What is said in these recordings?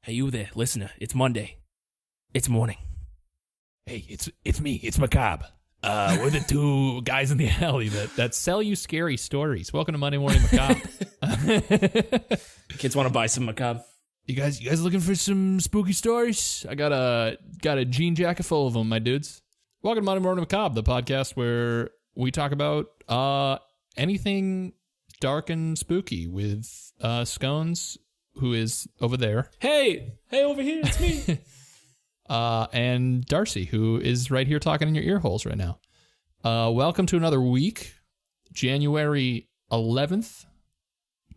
Hey, you there, listener. It's Monday. It's morning. Hey, it's me. It's Macabre. We're the two guys in the alley that sell you scary stories. Welcome to Monday Morning Macabre. Kids want to buy some Macabre. You guys looking for some spooky stories? I got a jean jacket full of them, my dudes. Welcome to Monday Morning Macabre, the podcast where we talk about anything dark and spooky with Scones, who is over there. Hey, over here, it's me. And Darcy, who is right here talking in your ear holes right now. Welcome to another week, January 11th,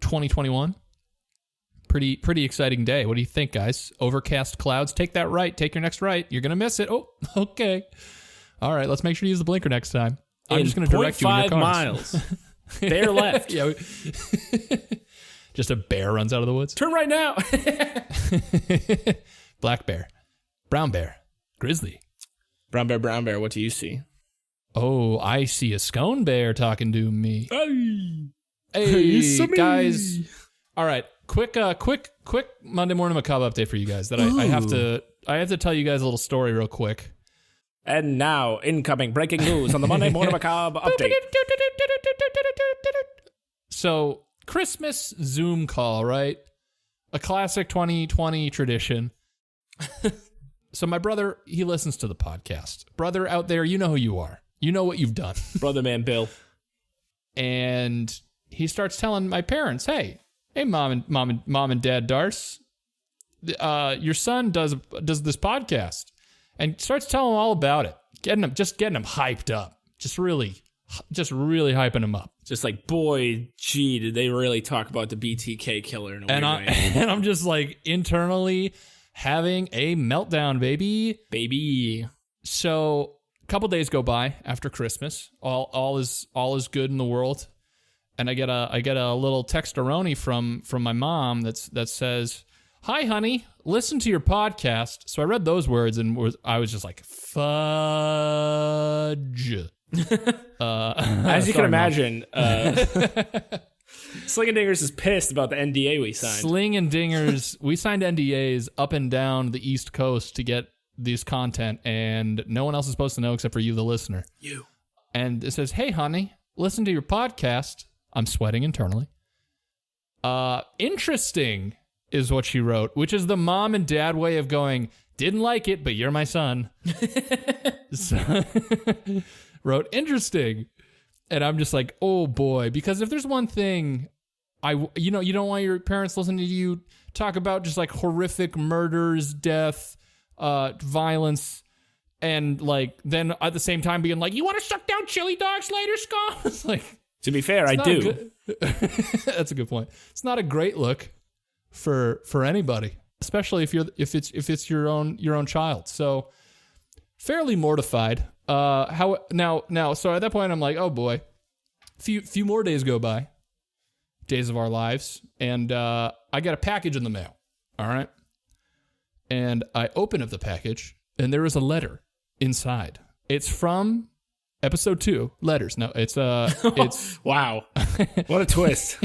2021. Pretty exciting day. What do you think, guys? Overcast clouds. Take that right. Take your next right. You're going to miss it. Oh, okay. All right, let's make sure to use the blinker next time. I'm just going to direct you in your cars. 0.5 miles. Bear left. Yeah. Just a bear runs out of the woods. Turn right now. Black bear. Brown bear. Grizzly. Brown bear, what do you see? Oh, I see a scone bear talking to me. Hey, guys. All right, quick Monday Morning Macabre update for you guys. That I have to tell you guys a little story real quick. And now, incoming breaking news on the Monday Morning Macabre update. So, Christmas Zoom call, right? A classic 2020 tradition. So my brother, he listens to the podcast. Brother out there, you know who you are. You know what you've done. Brother man Bill. And he starts telling my parents, hey, mom and dad Darce, your son does this podcast. And starts telling them all about it. Getting them hyped up. Just really hyping them up. Just like, boy, gee, did they really talk about the BTK killer in a weird way. And I'm just like internally having a meltdown, baby. So a couple days go by after Christmas. All is good in the world. And I get a little textaroni from my mom that says, "Hi, honey, listen to your podcast." So I read those words and I was just like, fudge. As you can imagine, Sling and Dingers is pissed about the NDA we signed. Sling and Dingers, we signed NDAs up and down the East Coast to get this content, and no one else is supposed to know except for you, the listener. You. And it says, "Hey, honey, listen to your podcast." I'm sweating internally. Interesting is what she wrote, which is the mom and dad way of going, didn't like it, but you're my son. So, wrote interesting. And I'm just like, oh boy, because if there's one thing you don't want your parents listening to you talk about just like horrific murders, death, violence, and like then at the same time being like, you want to suck down chili dogs later, Scott? It's like, to be fair, I do. That's a good point. It's not a great look for anybody, especially if it's your own child. So fairly mortified. So at that point I'm like, oh boy, few more days go by, days of our lives, and I get a package in the mail. All right, and I open up the package, and there is a letter inside. It's from episode 2, letters. No, it's wow, what a twist.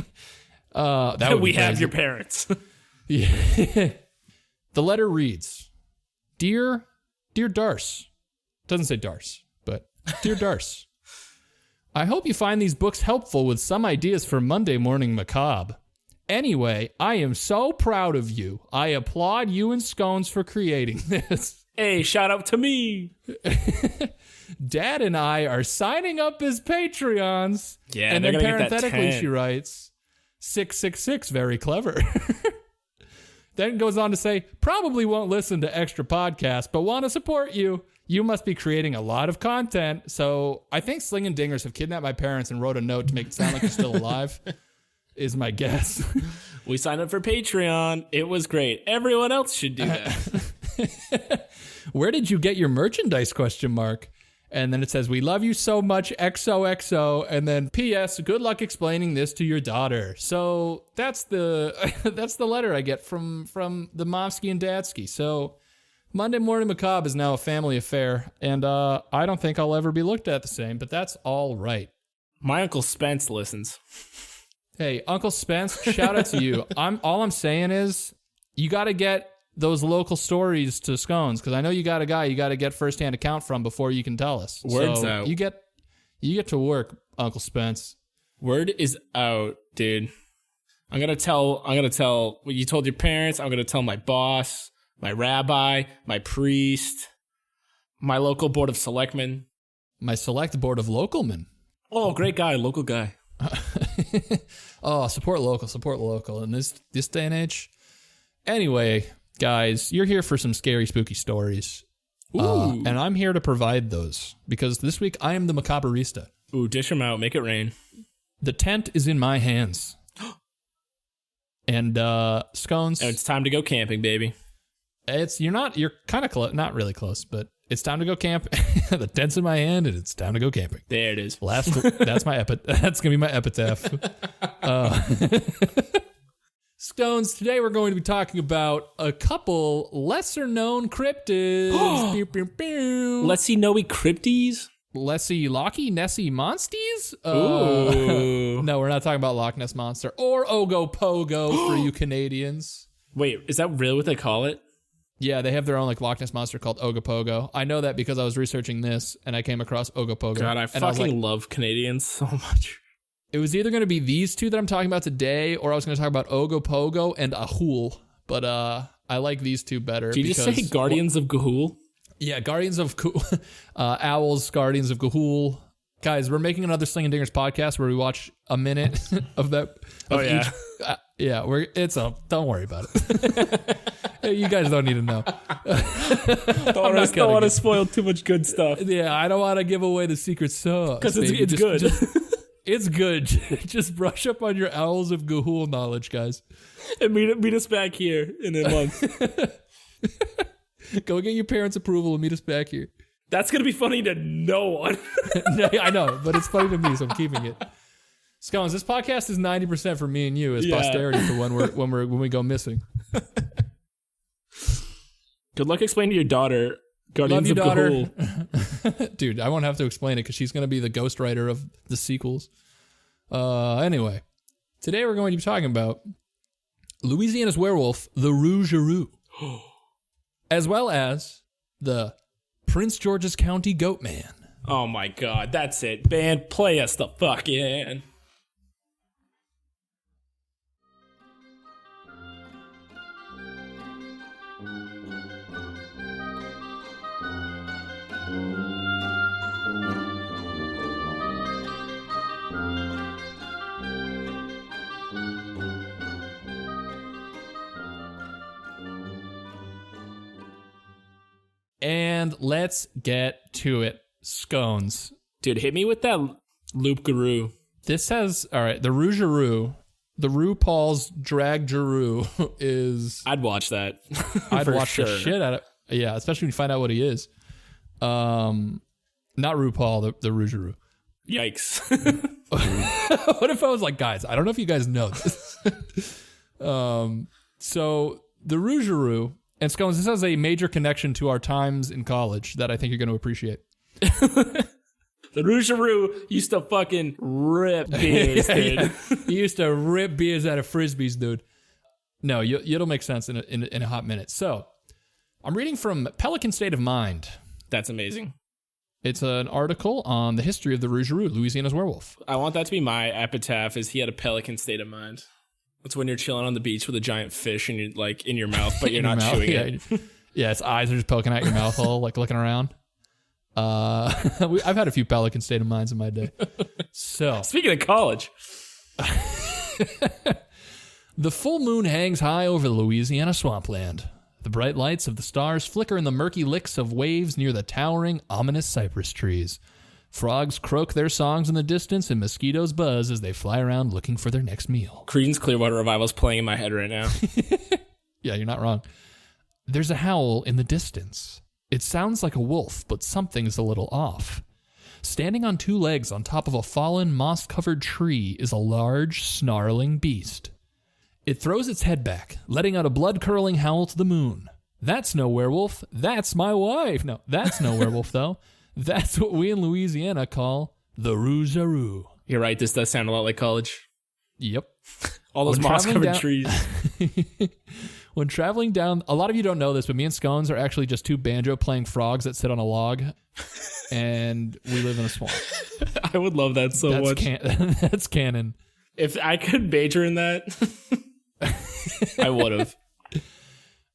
That we have your parents. Yeah. The letter reads, Dear Darce. Doesn't say Darce, but Dear Darce. I hope you find these books helpful with some ideas for Monday Morning Macabre. Anyway, I am so proud of you. I applaud you and Scones for creating this. Hey, shout out to me. Dad and I are signing up as Patreons. Yeah, and they're then gonna get that parenthetically 10. she writes, 666, very clever. Then goes on to say, probably won't listen to extra podcasts, but want to support you. You must be creating a lot of content. So I think Sling and Dingers have kidnapped my parents and wrote a note to make it sound like you're still alive, is my guess. We signed up for Patreon. It was great. Everyone else should do that. Where did you get your merchandise, ? And then it says, we love you so much, XOXO. And then P.S., good luck explaining this to your daughter. So that's the letter I get from the Momsky and Dadsky. So Monday Morning Macabre is now a family affair. And I don't think I'll ever be looked at the same, but that's all right. My Uncle Spence listens. Hey, Uncle Spence, shout out to you. All I'm saying is you got to get those local stories to Scones, because I know you got a guy you got to get firsthand account from before you can tell us. Word's out. You get to work, Uncle Spence. Word is out, dude. I'm gonna tell what you told your parents. I'm gonna tell my boss, my rabbi, my priest, my local board of selectmen. My select board of localmen. Oh, great guy, local guy. Oh, support local in this day and age. Anyway, guys, you're here for some scary, spooky stories. And I'm here to provide those because this week I am the Macabrista. Ooh, dish them out, make it rain. The tent is in my hands. And Scones. And it's time to go camping, baby. You're kind of close, not really close, but it's time to go camp. The tent's in my hand, and it's time to go camping. There it is. That's my that's gonna be my epitaph. Scones. Today we're going to be talking about a couple lesser known cryptids. Pew, pew, pew. Let's see, know we crypties. Lessie Locky Nessie Monsties? Ooh. No, we're not talking about Loch Ness Monster or Ogopogo for you Canadians. Wait, is that really what they call it? Yeah, they have their own Loch Ness Monster called Ogopogo. I know that because I was researching this and I came across Ogopogo. God, I fucking love Canadians so much. It was either going to be these two that I'm talking about today, or I was going to talk about Ogopogo and Ahul. But I like these two better. Did you just say Guardians of Gahul? Yeah, Guardians of Owls, Guardians of Gahul. Guys, we're making another Sling and Dingers podcast where we watch a minute of that. Don't worry about it. You guys don't need to know. Don't want to spoil too much good stuff. Yeah, I don't want to give away the secret sauce. Because it's good. It's good. Just brush up on your Owls of Gahul knowledge, guys. And meet us back here in a month. Go get your parents' approval and meet us back here. That's going to be funny to no one. I know, but it's funny to me, so I'm keeping it. Scones, this podcast is 90% for me and you as posterity for when we go missing. Good luck explaining to your daughter Guardians of Gahul. Dude, I won't have to explain it because she's going to be the ghostwriter of the sequels. Anyway, today we're going to be talking about Louisiana's werewolf, the Rougarou. As well as the Prince George's County Goatman. Oh my God, that's it. Band, play us the fuck in. And let's get to it. Scones. Dude, hit me with that Loup-Garou. This has, all right, the Rougarou, the RuPaul's Drag Garou is... I'd watch that. I'd watch the shit out of it. Yeah, especially when you find out what he is. Not RuPaul, the Rougarou. Yikes. What if I was like, guys, I don't know if you guys know this. So the Rougarou, and Scones, this has a major connection to our times in college that I think you're going to appreciate. The Rougarou used to fucking rip beers, dude. Yeah. He used to rip beers out of Frisbees, dude. No, it'll make sense in a hot minute. So, I'm reading from Pelican State of Mind. That's amazing. It's an article on the history of the Rougarou, Louisiana's werewolf. I want that to be my epitaph, is he had a pelican state of mind. That's when you're chilling on the beach with a giant fish in your mouth, but you're not chewing it. Yeah, its eyes are just poking out your mouth hole, like looking around. I've had a few pelican state of minds in my day. So, speaking of college, the full moon hangs high over the Louisiana swampland. The bright lights of the stars flicker in the murky licks of waves near the towering, ominous cypress trees. Frogs croak their songs in the distance and mosquitoes buzz as they fly around looking for their next meal. Creedence Clearwater Revival's playing in my head right now. Yeah, you're not wrong. There's a howl in the distance. It sounds like a wolf, but something's a little off. Standing on two legs on top of a fallen, moss-covered tree is a large, snarling beast. It throws its head back, letting out a blood-curdling howl to the moon. That's no werewolf. That's my wife. No, that's no werewolf, though. That's what we in Louisiana call the Rougarou. You're right, this does sound a lot like college. Yep. All those moss-covered trees. When traveling down, a lot of you don't know this, but me and Scones are actually just two banjo-playing frogs that sit on a log, and we live in a swamp. I would love that so much. That's canon. If I could major in that, I would have.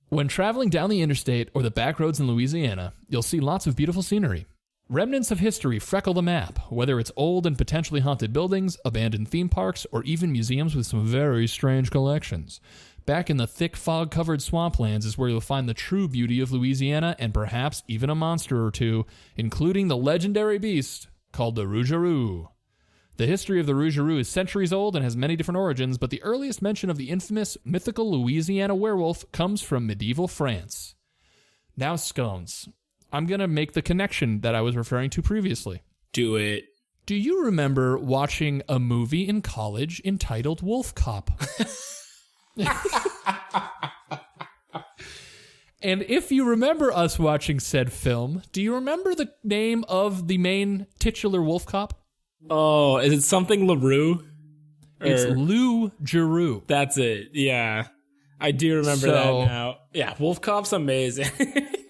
When traveling down the interstate or the back roads in Louisiana, you'll see lots of beautiful scenery. Remnants of history freckle the map, whether it's old and potentially haunted buildings, abandoned theme parks, or even museums with some very strange collections. Back in the thick fog-covered swamplands is where you'll find the true beauty of Louisiana and perhaps even a monster or two, including the legendary beast called the Rougarou. The history of the Rougarou is centuries old and has many different origins, but the earliest mention of the infamous mythical Louisiana werewolf comes from medieval France. Now, Scones, I'm going to make the connection that I was referring to previously. Do it. Do you remember watching a movie in college entitled Wolf Cop? And if you remember us watching said film, do you remember the name of the main titular wolf cop? Oh, is it something LaRue? It's Loup-Garou. That's it. Yeah. I do remember that now. Yeah, Wolf Cop's amazing.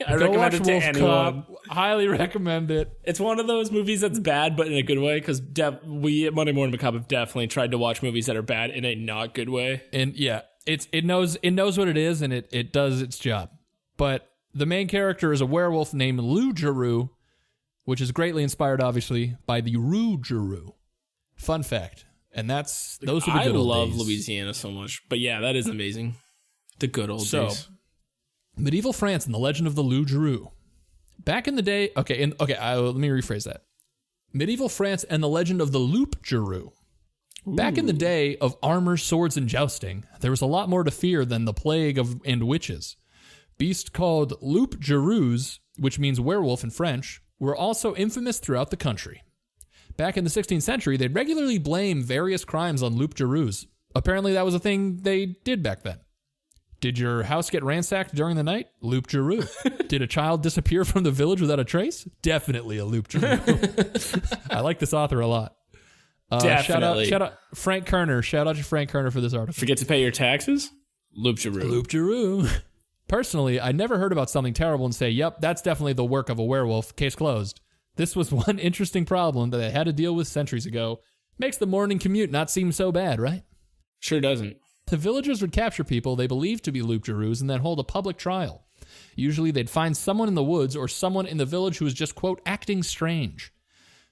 I recommend it to anyone. Cop. Highly recommend it. It's one of those movies that's bad, but in a good way, because we at Monday Morning Macabre have definitely tried to watch movies that are bad in a not good way. And yeah, it knows what it is, and it does its job. But the main character is a werewolf named Loup-Garou, which is greatly inspired, obviously, by the Rougarou. Fun fact. And those are the good old days. I love Louisiana so much. But yeah, that is amazing. The good old days. Medieval France and the legend of the Loup-Garou. Back in the day... let me rephrase that. Medieval France and the legend of the Loup-Garou. Back in the day of armor, swords, and jousting, there was a lot more to fear than the plague and witches. Beasts called Loup-Garous, which means werewolf in French, were also infamous throughout the country. Back in the 16th century, they'd regularly blame various crimes on Loup-Garous. Apparently that was a thing they did back then. Did your house get ransacked during the night? Loup-Garou. Did a child disappear from the village without a trace? Definitely a Loup-Garou. I like this author a lot. Definitely. Shout out Frank Kerner. Shout out to Frank Kerner for this article. Forget to pay your taxes? Loup-Garou. Loup-Garou. Personally, I never heard about something terrible and say, yep, that's definitely the work of a werewolf. Case closed. This was one interesting problem that I had to deal with centuries ago. Makes the morning commute not seem so bad, right? Sure doesn't. The villagers would capture people they believed to be Loup-Garous and then hold a public trial. Usually they'd find someone in the woods or someone in the village who was just, quote, acting strange.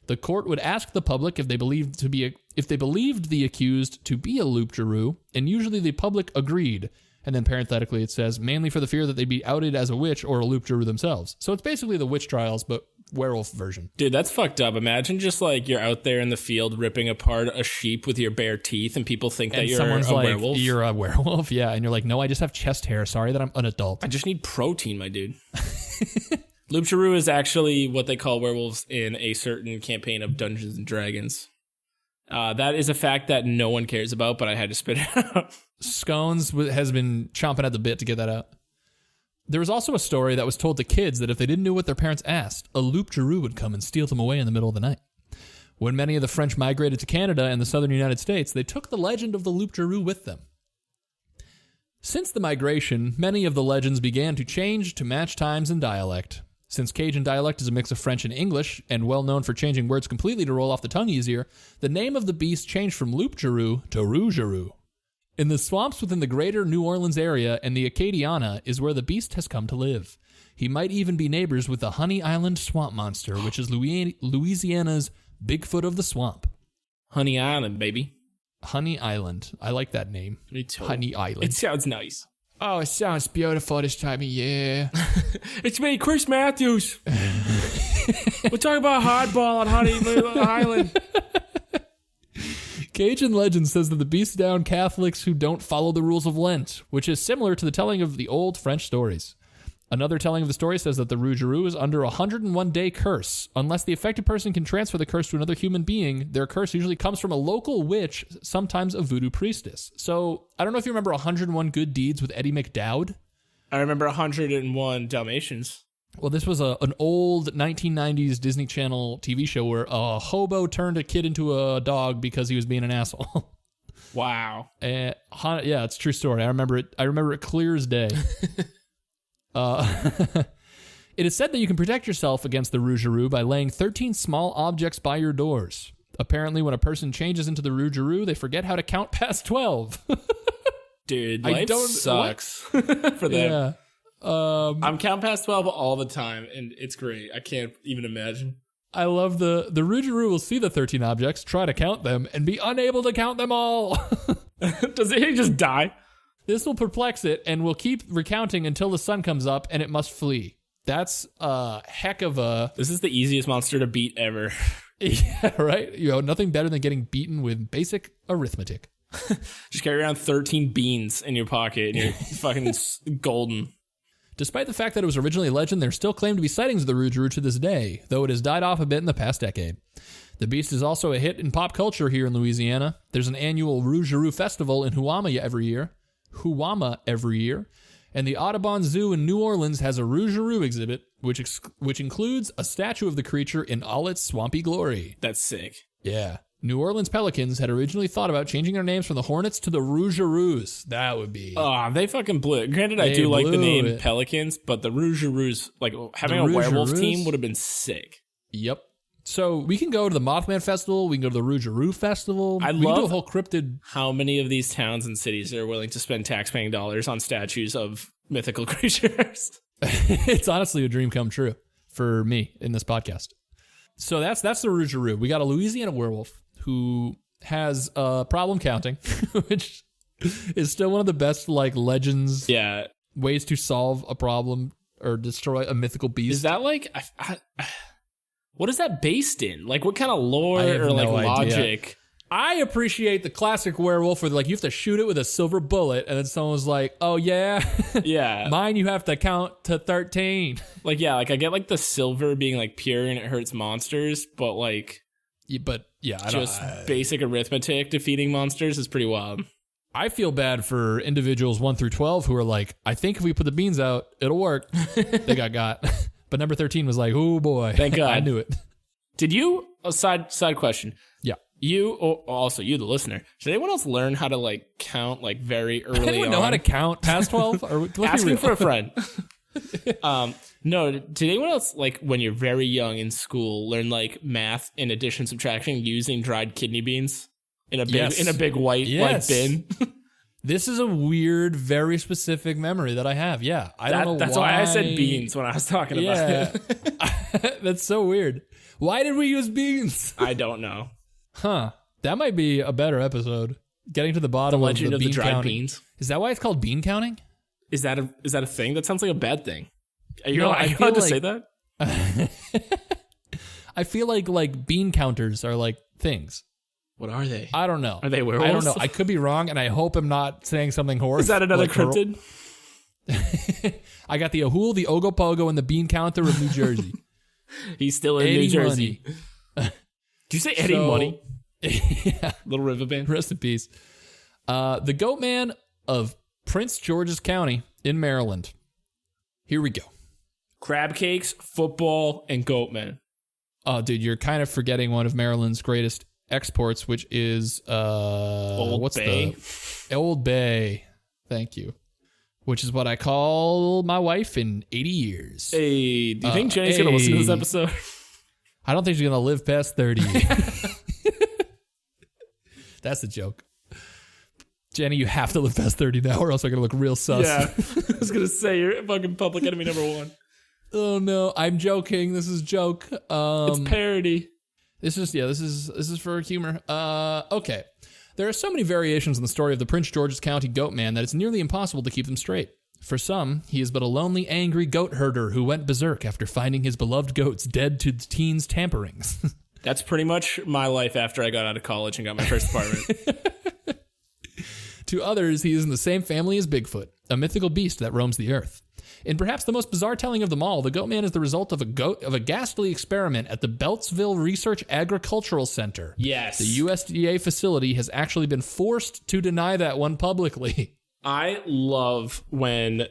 The court would ask the public if they believed the accused to be a Loup-Garou, and usually the public agreed. And then parenthetically it says, mainly for the fear that they'd be outed as a witch or a Loup-Garou themselves. So it's basically the witch trials, but werewolf version. Dude, that's fucked up. Imagine just like you're out there in the field ripping apart a sheep with your bare teeth and people think that you're a werewolf. You're a werewolf, yeah. And you're like, no, I just have chest hair. Sorry that I'm an adult. I just need protein, my dude. Loup-Garou is actually what they call werewolves in a certain campaign of Dungeons and Dragons. That is a fact that no one cares about, but I had to spit it out. Scones has been chomping at the bit to get that out. There was also a story that was told to kids that if they didn't know what their parents asked, a Loup-Garou would come and steal them away in the middle of the night. When many of the French migrated to Canada and the southern United States, they took the legend of the Loup-Garou with them. Since the migration, many of the legends began to change to match times and dialect. Since Cajun dialect is a mix of French and English, and well known for changing words completely to roll off the tongue easier, the name of the beast changed from Loup-Garou to Rougarou. In the swamps within the greater New Orleans area and the Acadiana is where the beast has come to live. He might even be neighbors with the Honey Island swamp monster, which is Louisiana's Bigfoot of the swamp. Honey Island, baby. Honey Island. I like that name. Me too. Honey Island. It sounds nice. Oh, it sounds beautiful this time of year. It's me, Chris Matthews. We're talking about hardball on Honey Island. Cajun legend says that the beast down Catholics who don't follow the rules of Lent, which is similar to the telling of the old French stories. Another telling of the story says that the Rougarou is under a 101-day curse. Unless the affected person can transfer the curse to another human being, their curse usually comes from a local witch, sometimes a voodoo priestess. So, I don't know if you remember 101 Good Deeds with Eddie McDowd. I remember 101 Dalmatians. Well, this was an old 1990s Disney Channel TV show where a hobo turned a kid into a dog because he was being an asshole. Wow. And yeah, it's a true story. I remember it clear as day. It is said that you can protect yourself against the Rougarou by laying 13 small objects by your doors. Apparently, when a person changes into the Rougarou, they forget how to count past 12. Dude, life sucks for them. Yeah. I'm count past 12 all the time, and it's great. I can't even imagine. I love the Rougarou will see the 13 objects, try to count them, and be unable to count them all. Does he just die? This will perplex it and will keep recounting until the sun comes up and it must flee. That's a heck of a... This is the easiest monster to beat ever. Yeah, right? Nothing better than getting beaten with basic arithmetic. Just carry around 13 beans in your pocket and you're fucking golden. Despite the fact that it was originally a legend, there still claim to be sightings of the Rougarou to this day, though it has died off a bit in the past decade. The beast is also a hit in pop culture here in Louisiana. There's an annual Rougarou festival in Huama every year. And the Audubon Zoo in New Orleans has a Rougarou exhibit, which includes a statue of the creature in all its swampy glory. That's sick. Yeah. New Orleans Pelicans had originally thought about changing their names from the Hornets to the Rougarous. That would be... Oh, they fucking blew it. Granted, I do like the name Pelicans, but the Rougarous, like having a werewolf team would have been sick. Yep. So we can go to the Mothman Festival. We can go to the Rougarou Festival. I love can do a whole cryptid. How many of these towns and cities are willing to spend taxpaying dollars on statues of mythical creatures? It's honestly a dream come true for me in this podcast. So that's the Rougarou. We got a Louisiana werewolf who has a problem counting, which is still one of the best like legends. Yeah, ways to solve a problem or destroy a mythical beast. Is that like? What is that based in? Like, what kind of lore or like logic? I appreciate the classic werewolf where like you have to shoot it with a silver bullet, and then someone's like, "Oh yeah, yeah, mine. You have to count to 13." Like yeah, like I get like the silver being like pure and it hurts monsters, but like, basic arithmetic defeating monsters is pretty wild. I feel bad for individuals 1 through 12 who are like, I think if we put the beans out, it'll work. They got. But number 13 was like, oh boy. Thank God. I knew it. Did you, a side question. Yeah. You, or also you, the listener, did anyone else learn how to like count like very early on? Anyone know how to count past 12? Asking for a friend. No, did anyone else, like when you're very young in school, learn like math and addition, subtraction using dried kidney beans in a big white like bin? This is a weird, very specific memory that I have. Yeah. I don't know that's why I said beans when I was talking about it. That's so weird. Why did we use beans? I don't know. Huh. That might be a better episode. Getting to the bottom of the bean dried counting. Beans. Is that why it's called bean counting? Is that a thing? That sounds like a bad thing. Are you allowed to say that? I feel like bean counters are like things. What are they? I don't know. Are they werewolves? I don't know. I could be wrong, and I hope I'm not saying something horrible. Is that another cryptid? I got the Ahul, the Ogopogo, and the bean counter of New Jersey. He's still in New Jersey. Did you say Eddie Money? Yeah. Little river band. Rest in peace. The Goatman of Prince George's County in Maryland. Here we go. Crab cakes, football, and Goatman. Oh, dude, you're kind of forgetting one of Maryland's greatest exports, which is Old Bay. Old Bay. Thank you. Which is what I call my wife in 80 years. Hey, do you think Jenny's gonna listen to this episode? I don't think she's gonna live past 30. That's a joke. Jenny, you have to live past 30 now, or else I'm gonna look real sus. Yeah, I was gonna say you're fucking public enemy number 1. Oh no, I'm joking. This is a joke. It's parody. This is for humor. Okay. There are so many variations in the story of the Prince George's County Goatman that it's nearly impossible to keep them straight. For some, he is but a lonely, angry goat herder who went berserk after finding his beloved goats dead to teens' tamperings. That's pretty much my life after I got out of college and got my first apartment. To others, he is in the same family as Bigfoot, a mythical beast that roams the earth. In perhaps the most bizarre telling of them all, the Goatman is the result of a ghastly experiment at the Beltsville Research Agricultural Center. Yes. The USDA facility has actually been forced to deny that one publicly. I love when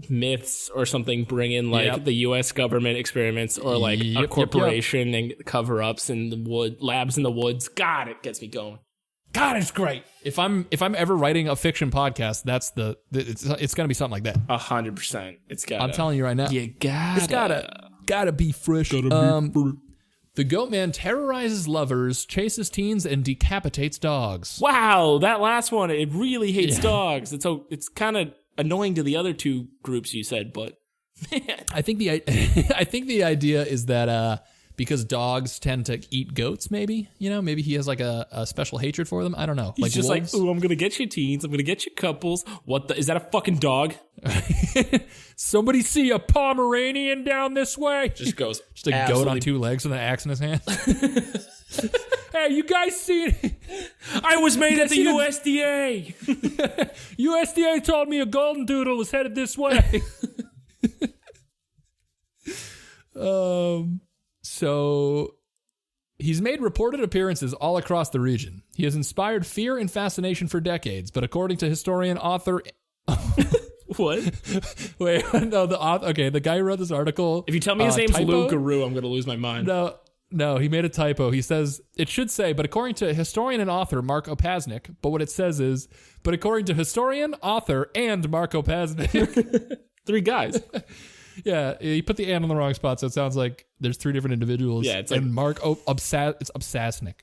myths or something bring in like the U.S. government experiments or like a corporation and cover-ups in the labs in the woods. God, it gets me going. God, it's great. If I'm ever writing a fiction podcast, it's gonna be something like that. 100%. It's got. I'm telling you right now. It's gotta be fresh. The Goatman terrorizes lovers, chases teens, and decapitates dogs. Wow, that last one, it really hates dogs. It's kind of annoying to the other two groups you said, but man. I think the idea is that because dogs tend to eat goats, maybe he has like a special hatred for them. I don't know. He's like just wolves. like, ooh, I'm gonna get you teens. I'm gonna get you couples. Is that a fucking dog? Somebody see a Pomeranian down this way? Just goes. Just a goat on two legs with an axe in his hand. Hey, you guys see it? I was made at the USDA. USDA told me a golden doodle was headed this way. So he's made reported appearances all across the region. He has inspired fear and fascination for decades, but according to historian author... What? Wait, no, the author... Okay, the guy who wrote this article... If you tell me his name's Loup-Garou, I'm going to lose my mind. No, he made a typo. He says, it should say, but according to historian and author Mark Opasnik, but what it says is, but according to historian, author, and Mark Opasnik. 3 guys. Yeah, he put the and on the wrong spot, so it sounds like there's 3 different individuals. Yeah, it's like... And Mark, it's Opsasnik.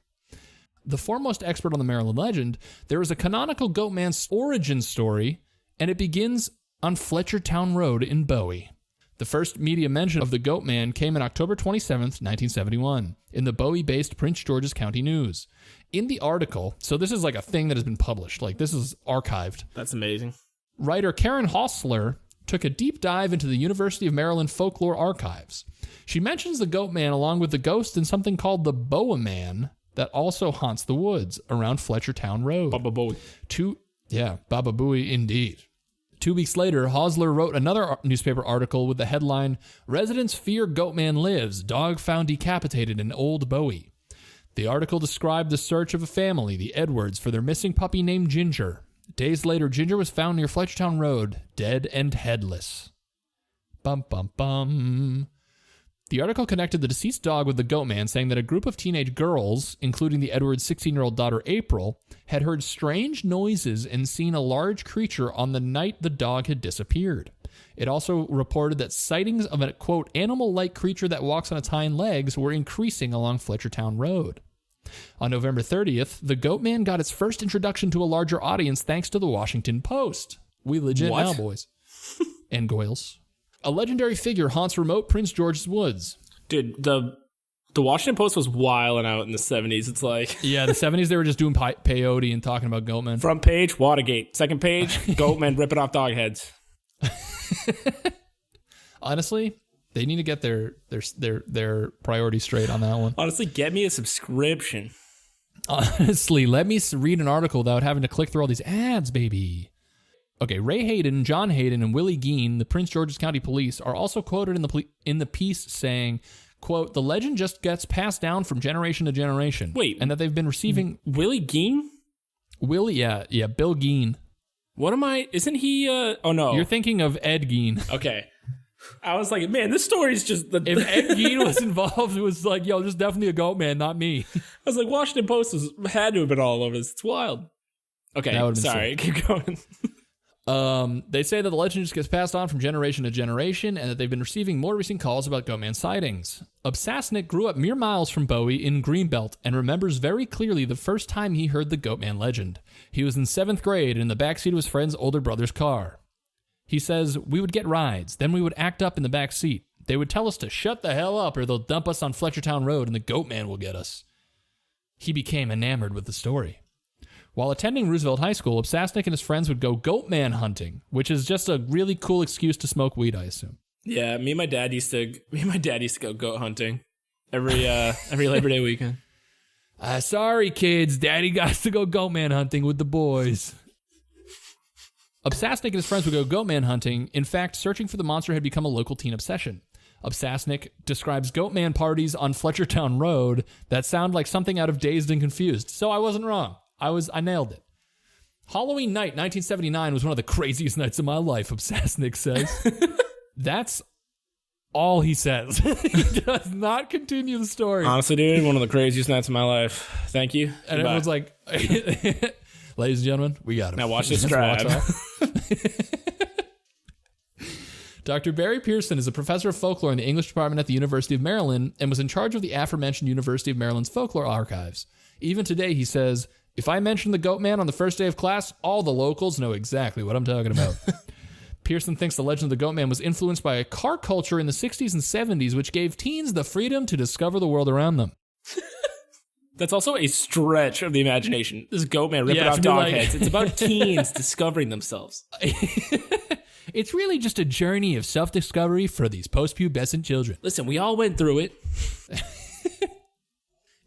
The foremost expert on the Maryland legend, there is a canonical Goatman's origin story, and it begins on Fletchertown Road in Bowie. The first media mention of the Goatman came in October 27th, 1971, in the Bowie-based Prince George's County News. In the article, so this is like a thing that has been published, like this is archived. That's amazing. Writer Karen Hostler took a deep dive into the University of Maryland folklore archives. She mentions the Goatman along with the ghost in something called the Boa Man that also haunts the woods around Fletchertown Road. Baba Bowie. Baba Booey indeed. 2 weeks later, Hosler wrote another newspaper article with the headline, Residents Fear Goatman Lives, Dog Found Decapitated in Old Bowie. The article described the search of a family, the Edwards, for their missing puppy named Ginger. Days later, Ginger was found near Fletchertown Road, dead and headless. Bum, bum, bum. The article connected the deceased dog with the Goatman, saying that a group of teenage girls, including the Edwards' 16-year-old daughter April, had heard strange noises and seen a large creature on the night the dog had disappeared. It also reported that sightings of a, quote, animal-like creature that walks on its hind legs were increasing along Fletchertown Road. On November 30th, the Goatman got its first introduction to a larger audience thanks to the Washington Post. We legit now, boys. And Goyles. A legendary figure haunts remote Prince George's woods. Dude, the Washington Post was wilding out in the 70s. It's like... Yeah, the 70s, they were just doing peyote and talking about Goatman. Front page, Watergate. Second page, Goatman ripping off dog heads. Honestly, they need to get their priorities straight on that one. Honestly, get me a subscription. Honestly, let me read an article without having to click through all these ads, baby. Okay, Ray Hayden, John Hayden, and Willie Gein, the Prince George's County Police, are also quoted in the piece saying, quote, the legend just gets passed down from generation to generation. Wait. And that they've been receiving... Willie Gein? Willie, yeah, Bill Gein. What am I... Isn't he... Oh, no. You're thinking of Ed Gein. Okay. I was like, man, this story's just... If Ed Gein was involved, it was like, yo, there's definitely a Goatman, not me. I was like, Washington Post had to have been all over this. It's wild. Okay, sorry. Keep going. They say that the legend just gets passed on from generation to generation and that they've been receiving more recent calls about Goatman sightings. Obsasnik grew up mere miles from Bowie in Greenbelt and remembers very clearly the first time he heard the Goatman legend. He was in 7th grade in the backseat of his friend's older brother's car. He says, we would get rides, then we would act up in the back seat. They would tell us to shut the hell up or they'll dump us on Fletchertown Road and the Goatman will get us. He became enamored with the story. While attending Roosevelt High School, Obsasnik and his friends would go Goatman hunting, which is just a really cool excuse to smoke weed, I assume. Yeah, me and my dad used to go goat hunting every Labor Day weekend. Sorry, kids. Daddy got to go Goatman hunting with the boys. Obsasnik and his friends would go Goatman hunting. In fact, searching for the monster had become a local teen obsession. Obsasnik describes Goatman parties on Fletchertown Road that sound like something out of Dazed and Confused. So I wasn't wrong. I nailed it. Halloween night, 1979, was one of the craziest nights of my life, Obsasnik says. That's all he says. He does not continue the story. Honestly, dude, one of the craziest nights of my life. Thank you. And Goodbye. everyone's like, ladies and gentlemen, we got him. Now watch this drive. Dr. Barry Pearson is a professor of folklore in the English department at the University of Maryland and was in charge of the aforementioned University of Maryland's folklore archives. Even today, he says, if I mention the Goatman on the first day of class, all the locals know exactly what I'm talking about. Pearson thinks the legend of the Goatman was influenced by a car culture in the 60s and 70s, which gave teens the freedom to discover the world around them. That's also a stretch of the imagination. This Goatman ripping off dog heads. It's about teens discovering themselves. It's really just a journey of self-discovery for these post-pubescent children. Listen, we all went through it.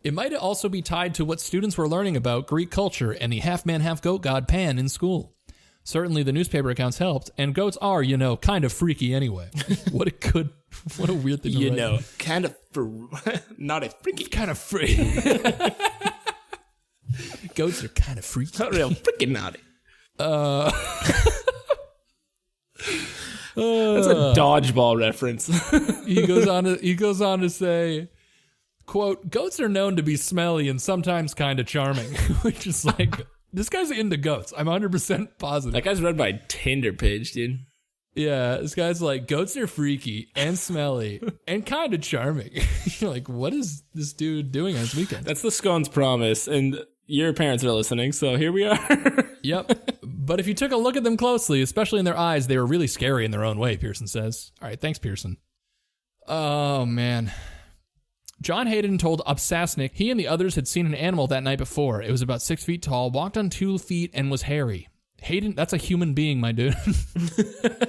It might also be tied to what students were learning about Greek culture and the half-man, half-goat god Pan in school. Certainly the newspaper accounts helped, and goats are, kind of freaky anyway. What a weird thing to write. Kind of, not a freaky. Kind of freaky. Goats are kind of freaky. Not real freaking naughty. That's a dodgeball reference. He goes on to say, quote, goats are known to be smelly and sometimes kind of charming, which is like, this guy's into goats. I'm 100% positive. That guy's read my Tinder page, dude. Yeah, this guy's like, goats are freaky and smelly and kind of charming. You're like, what is this dude doing on his weekend? That's the scone's promise, and your parents are listening, so here we are. Yep. But if you took a look at them closely, especially in their eyes, they were really scary in their own way, Pearson says. All right, thanks, Pearson. Oh, man. John Hayden told Upsasnik he and the others had seen an animal that night before. It was about 6 feet tall, walked on 2 feet, and was hairy. Hayden, that's a human being, my dude.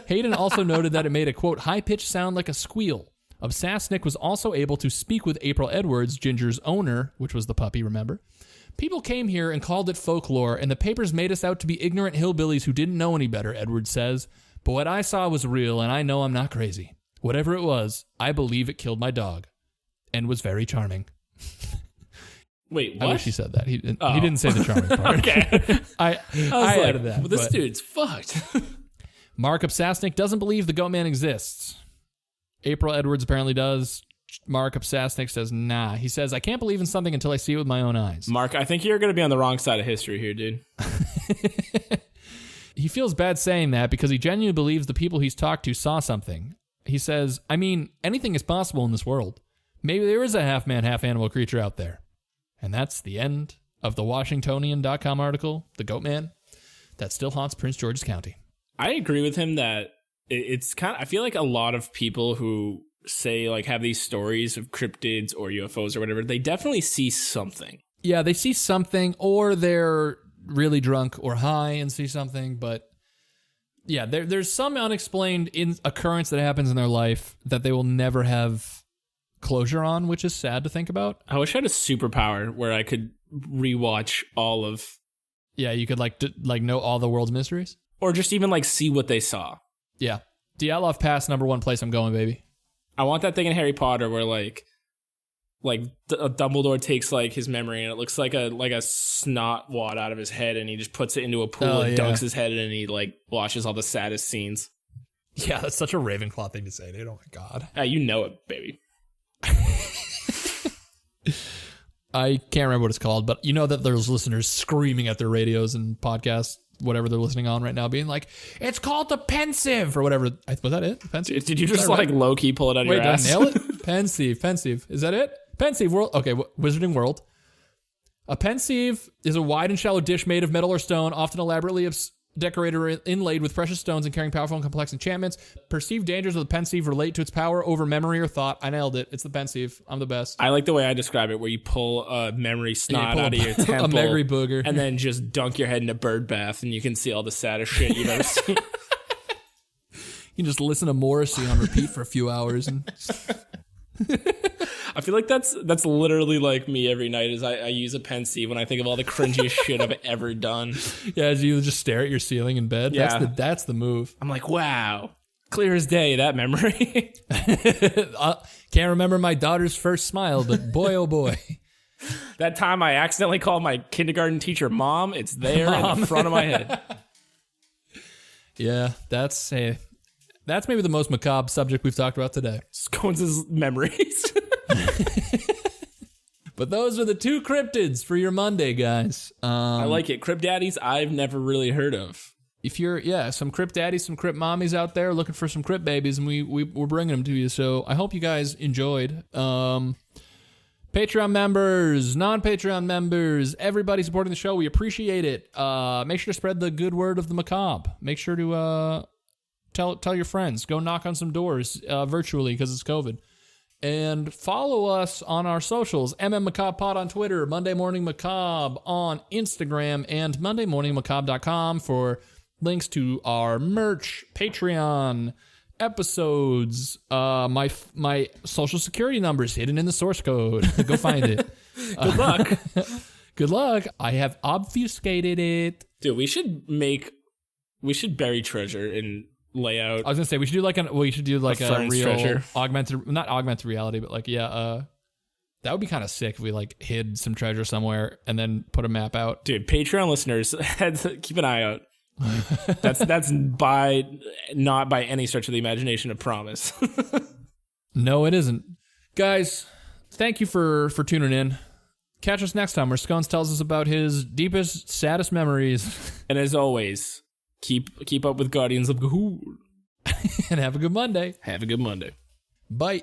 Hayden also noted that it made a, quote, high-pitched sound like a squeal. Upsasnik was also able to speak with April Edwards, Ginger's owner, which was the puppy, remember? People came here and called it folklore, and the papers made us out to be ignorant hillbillies who didn't know any better, Edwards says. But what I saw was real, and I know I'm not crazy. Whatever it was, I believe it killed my dog. And was very charming. Wait, what? I wish he said that. He didn't say the charming part. Okay. I added that. Well, this dude's fucked. Mark Upsasnik doesn't believe the Goatman exists. April Edwards apparently does. Mark Upsasnik says, nah. He says, I can't believe in something until I see it with my own eyes. Mark, I think you're going to be on the wrong side of history here, dude. He feels bad saying that because he genuinely believes the people he's talked to saw something. He says, I mean, anything is possible in this world. Maybe there is a half-man, half-animal creature out there. And that's the end of the Washingtonian.com article, The Goatman, that still haunts Prince George's County. I agree with him that it's kind of, I feel like a lot of people who say, like, have these stories of cryptids or UFOs or whatever, they definitely see something. Yeah, they see something, or they're really drunk or high and see something, but yeah, there's some unexplained occurrence that happens in their life that they will never have closure on, which is sad to think about. I wish I had a superpower where I could rewatch all of... Yeah, you could like know all the world's mysteries? Or just even like see what they saw. Yeah. Dyatlov Pass, #1 place I'm going, baby. I want that thing in Harry Potter where like Dumbledore takes like his memory and it looks like a snot wad out of his head and he just puts it into a pool and dunks his head in and he like watches all the saddest scenes. Yeah, that's such a Ravenclaw thing to say, dude. Oh my god. You know it, baby. I can't remember what it's called, but you know that there's listeners screaming at their radios and podcasts, whatever they're listening on right now, being like, it's called the Pensive or whatever. Was that it? Pensive? Did you just like low-key pull it out of your ass? Wait, did I nail it? Pensive. Is that it? Pensive World. Okay, Wizarding World. A pensive is a wide and shallow dish made of metal or stone, often elaborately decorated or inlaid with precious stones and carrying powerful and complex enchantments. Perceived dangers of the pensive relate to its power over memory or thought. I nailed it. It's the pensive. I'm the best. I like the way I describe it, where you pull a memory snot out of your temple. A memory booger. And then just dunk your head in a bird bath and you can see all the saddest shit you've ever seen. You can just listen to Morrissey on repeat for a few hours. And I feel like that's literally like me every night is I use a pensieve when I think of all the cringiest shit I've ever done. Yeah, as you just stare at your ceiling in bed. Yeah. That's the move. I'm like, wow, clear as day, that memory. Can't remember my daughter's first smile, but boy, oh boy. That time I accidentally called my kindergarten teacher Mom, it's there in the front of my head. Yeah, that's That's maybe the most macabre subject we've talked about today. Scones' memories. But those are the 2 cryptids for your Monday, guys. I like it. Crypt daddies, I've never really heard of. If you're, some crypt daddies, some crypt mommies out there looking for some crypt babies, and we're bringing them to you. So I hope you guys enjoyed. Patreon members, non-Patreon members, everybody supporting the show, we appreciate it. Make sure to spread the good word of the macabre. Make sure to tell your friends. Go knock on some doors virtually because it's COVID. And follow us on our socials, Macabre Pod on Twitter, Monday Morning Macabre on Instagram, and MondayMorningMacabre.com for links to our merch, Patreon, episodes, my social security numbers hidden in the source code. Go find it. Good luck. Good luck. I have obfuscated it. Dude, we should bury treasure and lay out. I was gonna say we should do like a real treasure. not augmented reality, but like that would be kind of sick if we like hid some treasure somewhere and then put a map out. Dude, Patreon listeners, keep an eye out. That's not by any stretch of the imagination a promise. No, it isn't. Guys, thank you for tuning in. Catch us next time where Scones tells us about his deepest, saddest memories. And as always, keep up with Guardians of Gahul. And have a good Monday. Have a good Monday. Bye.